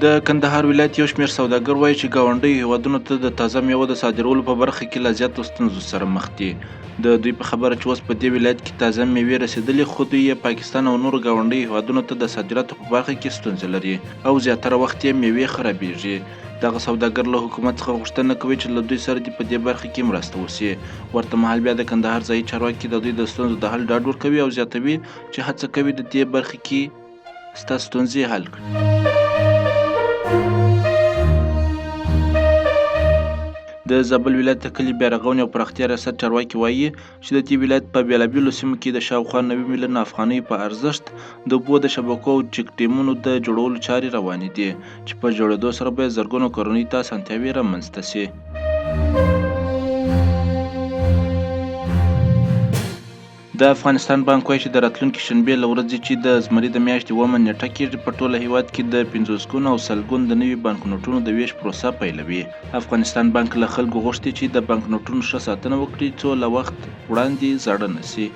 د کندهار ولایت یو شمېر سوداګر وایي چې ګاونډیو هیوادونو ته د تازه میوو د صادرولو په برخه کې له زیاتو ستونزو سره مخ دي. د دوی په خبره چې اوس په دې ولایت کې تازه میوې رسېدلې، خو دوی یې پاکستان او نورو ګاونډیو هیوادونو ته د صادراتو په برخه کې ستونزې لري او زیاتره وخت یې میوې خرابېږي. دغه سوداګر له حکومت څخه غوښتنه کوي چې له دوی سره دې په دې برخه کې مرسته وشي. ورته مهال بیا د کندهار ځایي چارواکي د دوی د ستونزو د حل ډاډ ورکوي او زیاتوي چې هڅه کوي د دې برخه کې ستا ستونزې حل کړي. د زابل ولایت د کلي بیارغونې او پراختیا ریاست چارواکي وایي چې د دې ولایت په بېلابېلو سیمو کې د شاوخوا 90 میلیونه افغانیو په ارزښت د اوبو د شبکو او چک ډیمونو د جوړولو چارې روانې دي چې په جوړېدو سره به زرګونو کورنیو ته اسانتیاوې رامنځته شي. د افغانستان بانک وایي چې د راتلونکي شنبې له ورځې چې د زمري د میاشتې اوومه نیټه کېږي، په ټوله هیواد کې د 50 ګونو او سلګونو د نوي بانکنوټونو د ویش پروسه پیلوي. افغانستان بانک له خلکو غوښتي چې د بانکنوټونو ښه ساتنه وکړي څو له وخت وړاندې زاړه نه شي.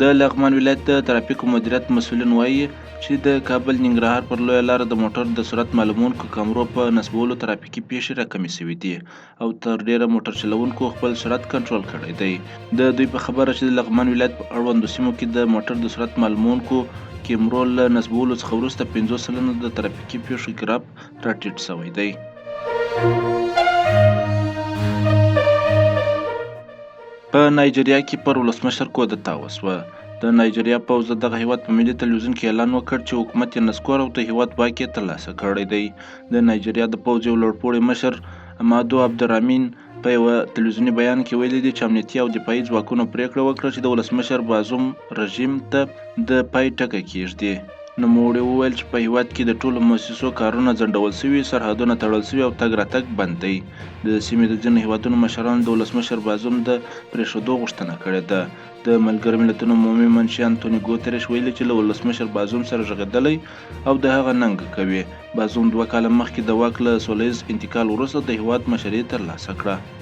د لغمان ولایت د ترافیکو مدیریت مسؤلین وایي چې د کابل ننګرهار پر لویه لاره د موټر د سرعت معلومونکو کامرو په نصبولو ترافیکي پیښې راکمې شوي دي او تر ډیره موټر چلوونکو خپل سرعت کنټرول کړی دی. د دوی په خبره چې د لغمان ولایت په اړوندو سیمو کې د موټر د سرعت معلومونکو کیمرو له نصبولو څخه وروسته 50% د ترافیکي پیښو ګراف راټیټ شوی دی. په نایجیریا کې پر ولسمشر کودتا وشوه. د نایجیریا پوځ د دغه هیواد په ملي تلویزیون کې اعلان وکړ چې حکومت یې نسکور او د هیواد واک یې ترلاسه کړی دی. د نایجیریا د پوځ یو لوړپوړی مشر امادو عبدالرحمن په یوه تلویزیوني بیان کې ویلي دي چې امنیتي او دفاعي ځواکونو پریکړه وکړه چې د ولسمشر بازوم رژیم ته د پای ټکه کېږدي. نوموړي وویل چې په هیواد کې د ټولو مؤسسو کارونه ځنډول شوي، سرحدونه تړل شوي او تګ راتګ بند دی. د سیمې د ځینو هیوادونو مشرانو د ولسمشر بازوم د پرېښودو غوښتنه کړې ده. د ملګرو ملتونو عمومي منشي انتوني ګوتریش ویلي چې له ولسمشر بازوم سره غږېدلی او د هغه ننګه کوي. بازوم 2 کاله مخکې د واک له سوله ییز انتقال وروسته د هیواد مشري ترلاسه کړه.